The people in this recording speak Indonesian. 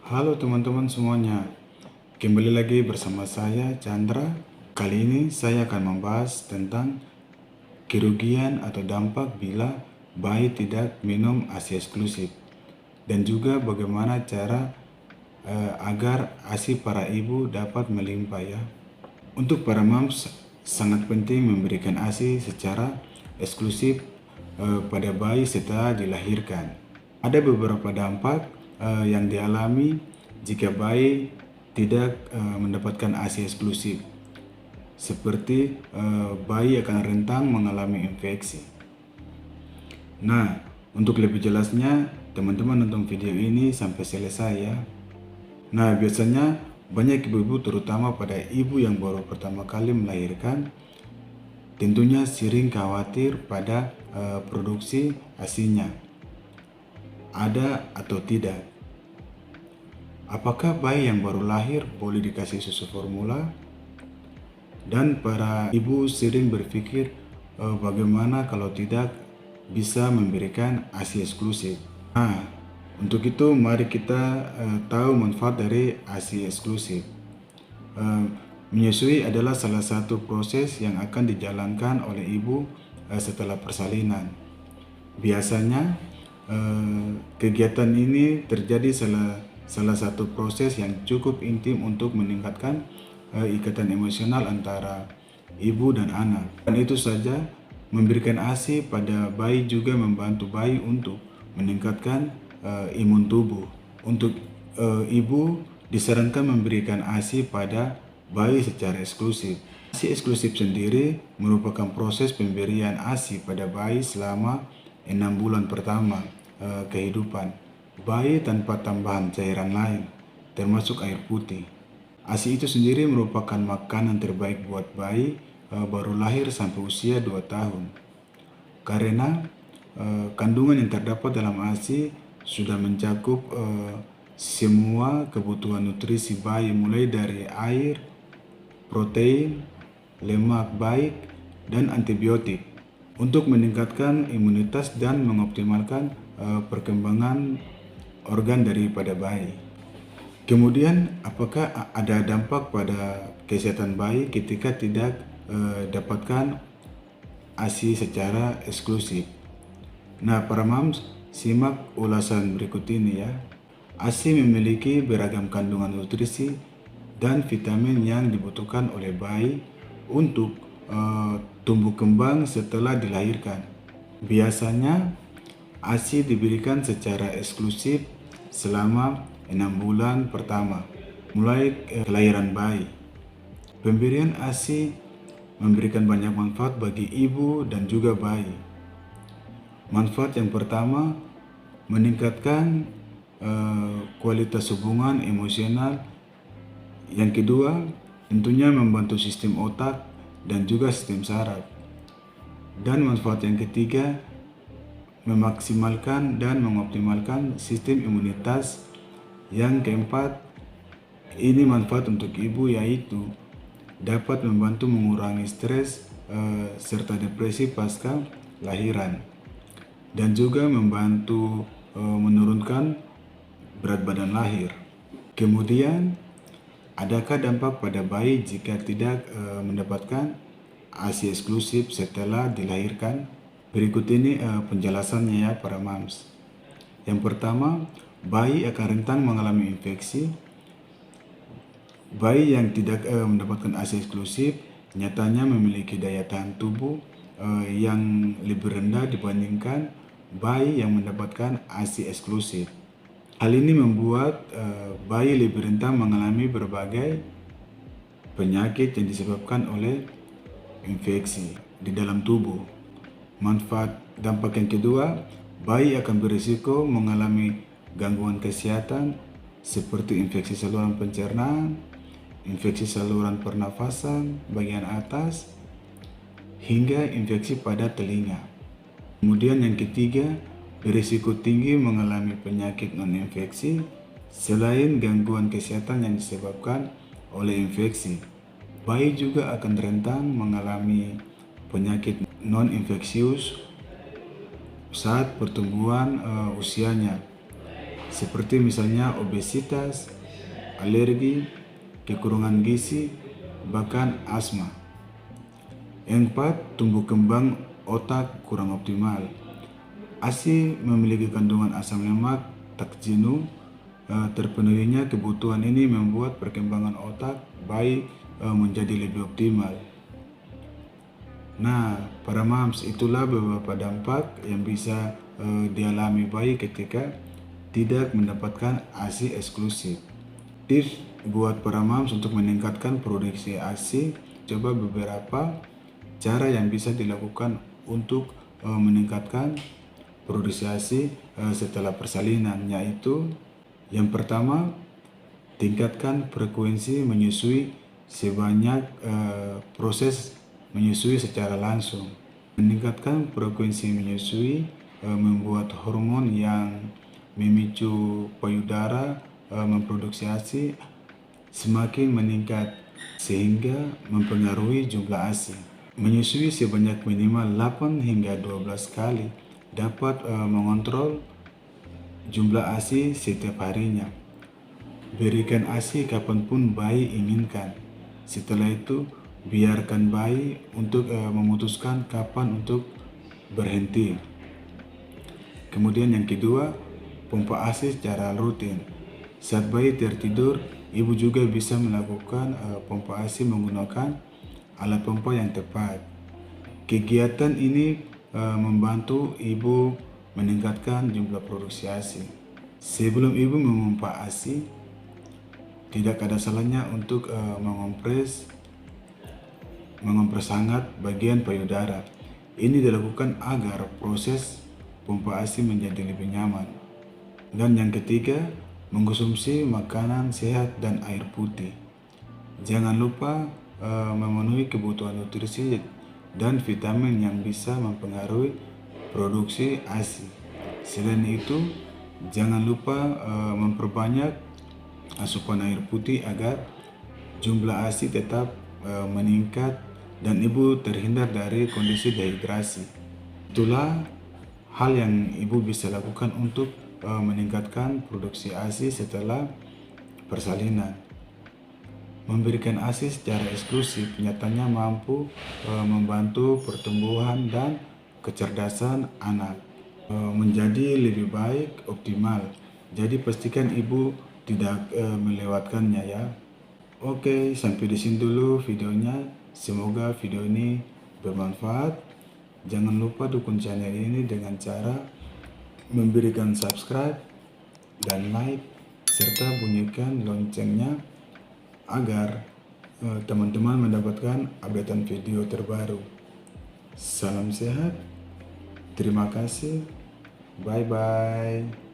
Halo teman-teman semuanya, kembali lagi bersama saya Chandra. Kali ini saya akan membahas tentang kerugian atau dampak bila bayi tidak minum ASI eksklusif, dan juga bagaimana cara agar ASI para ibu dapat melimpah ya. Untuk para moms sangat penting memberikan ASI secara eksklusif pada bayi setelah dilahirkan. Ada beberapa dampak yang dialami jika bayi tidak mendapatkan ASI eksklusif, seperti bayi akan rentan mengalami infeksi. Nah, untuk lebih jelasnya, teman-teman nonton video ini sampai selesai ya. Nah, biasanya banyak ibu-ibu, terutama pada ibu yang baru pertama kali melahirkan, tentunya sering khawatir pada produksi ASI-nya. Ada atau tidak? Apakah bayi yang baru lahir boleh dikasih susu formula? Dan para ibu sering berpikir bagaimana kalau tidak bisa memberikan ASI eksklusif. Nah, untuk itu mari kita tahu manfaat dari ASI eksklusif. Menyusui adalah salah satu proses yang akan dijalankan oleh ibu setelah persalinan. Biasanya kegiatan ini terjadi salah satu proses yang cukup intim untuk meningkatkan ikatan emosional antara ibu dan anak. Dan itu saja, memberikan ASI pada bayi juga membantu bayi untuk meningkatkan imun tubuh. Untuk ibu disarankan memberikan ASI pada bayi secara eksklusif. ASI eksklusif sendiri merupakan proses pemberian ASI pada bayi selama 6 bulan pertama kehidupan bayi tanpa tambahan cairan lain, termasuk air putih. ASI itu sendiri merupakan makanan terbaik buat bayi baru lahir sampai usia 2 tahun. Karena kandungan yang terdapat dalam ASI sudah mencakup semua kebutuhan nutrisi bayi, mulai dari air, protein, lemak baik, dan antibiotik untuk meningkatkan imunitas dan mengoptimalkan perkembangan organ daripada bayi. Kemudian, apakah ada dampak pada kesehatan bayi ketika tidak dapatkan ASI secara eksklusif? Nah, para moms, simak ulasan berikut ini ya. ASI memiliki beragam kandungan nutrisi dan vitamin yang dibutuhkan oleh bayi untuk tumbuh kembang setelah dilahirkan. Biasanya ASI diberikan secara eksklusif selama 6 bulan pertama, mulai kelahiran bayi. Pemberian ASI memberikan banyak manfaat bagi ibu dan juga bayi. Manfaat yang pertama, meningkatkan kualitas hubungan emosional. Yang kedua, tentunya membantu sistem otak dan juga sistem saraf. Dan manfaat yang ketiga, memaksimalkan dan mengoptimalkan sistem imunitas. Yang keempat, ini manfaat untuk ibu, yaitu dapat membantu mengurangi stres serta depresi pasca lahiran, dan juga membantu menurunkan berat badan lahir. Kemudian, adakah dampak pada bayi jika tidak mendapatkan ASI eksklusif setelah dilahirkan? Berikut ini penjelasannya ya para moms. Yang pertama, bayi akan rentan mengalami infeksi. Bayi yang tidak mendapatkan ASI eksklusif nyatanya memiliki daya tahan tubuh yang lebih rendah dibandingkan bayi yang mendapatkan ASI eksklusif. Hal ini membuat bayi lebih rentan mengalami berbagai penyakit yang disebabkan oleh infeksi di dalam tubuh. Manfaat dampak yang kedua, bayi akan berisiko mengalami gangguan kesehatan seperti infeksi saluran pencernaan, infeksi saluran pernafasan bagian atas, hingga infeksi pada telinga. Kemudian yang ketiga, berisiko tinggi mengalami penyakit non-infeksi selain gangguan kesehatan yang disebabkan oleh infeksi. Bayi juga akan rentan mengalami penyakit non-infeksius saat pertumbuhan usianya, seperti misalnya obesitas, alergi, kekurangan gizi, bahkan asma. Yang keempat, tumbuh kembang otak kurang optimal. ASI memiliki kandungan asam lemak tak jenuh. Terpenuhinya kebutuhan ini membuat perkembangan otak bayi menjadi lebih optimal. Nah, para mams, itulah beberapa dampak yang bisa dialami bayi ketika tidak mendapatkan ASI eksklusif. Tips buat para mams untuk meningkatkan produksi ASI, coba beberapa cara yang bisa dilakukan untuk meningkatkan produksi ASI setelah persalinan, yaitu yang pertama, tingkatkan frekuensi menyusui sebanyak proses menyusui secara langsung. Meningkatkan frekuensi menyusui membuat hormon yang memicu payudara memproduksi ASI semakin meningkat, sehingga mempengaruhi jumlah ASI. Menyusui sebanyak minimal 8 hingga 12 kali dapat mengontrol jumlah ASI setiap harinya. Berikan ASI kapanpun bayi inginkan. Setelah itu, biarkan bayi untuk memutuskan kapan untuk berhenti. Kemudian yang kedua, pompa ASI secara rutin. Saat bayi tertidur, ibu juga bisa melakukan pompa ASI menggunakan alat pompa yang tepat. Kegiatan ini membantu ibu meningkatkan jumlah produksi ASI. Sebelum ibu memompa ASI, tidak ada salahnya untuk mengompres hangat bagian payudara. Ini dilakukan agar proses pompa ASI menjadi lebih nyaman. Dan yang ketiga, mengkonsumsi makanan sehat dan air putih. Jangan lupa memenuhi kebutuhan nutrisi dan vitamin yang bisa mempengaruhi produksi ASI. Selain itu, jangan lupa memperbanyak asupan air putih agar jumlah ASI tetap meningkat dan ibu terhindar dari kondisi dehidrasi. Itulah hal yang ibu bisa lakukan untuk meningkatkan produksi ASI setelah persalinan. Memberikan ASI secara eksklusif nyatanya mampu membantu pertumbuhan dan kecerdasan anak menjadi lebih baik, optimal. Jadi pastikan ibu tidak melewatkannya ya. Oke, sampai di sini dulu videonya. Semoga video ini bermanfaat. Jangan lupa dukung channel ini dengan cara memberikan subscribe dan like, serta bunyikan loncengnya agar teman-teman mendapatkan updatean video terbaru. Salam sehat, terima kasih, bye-bye.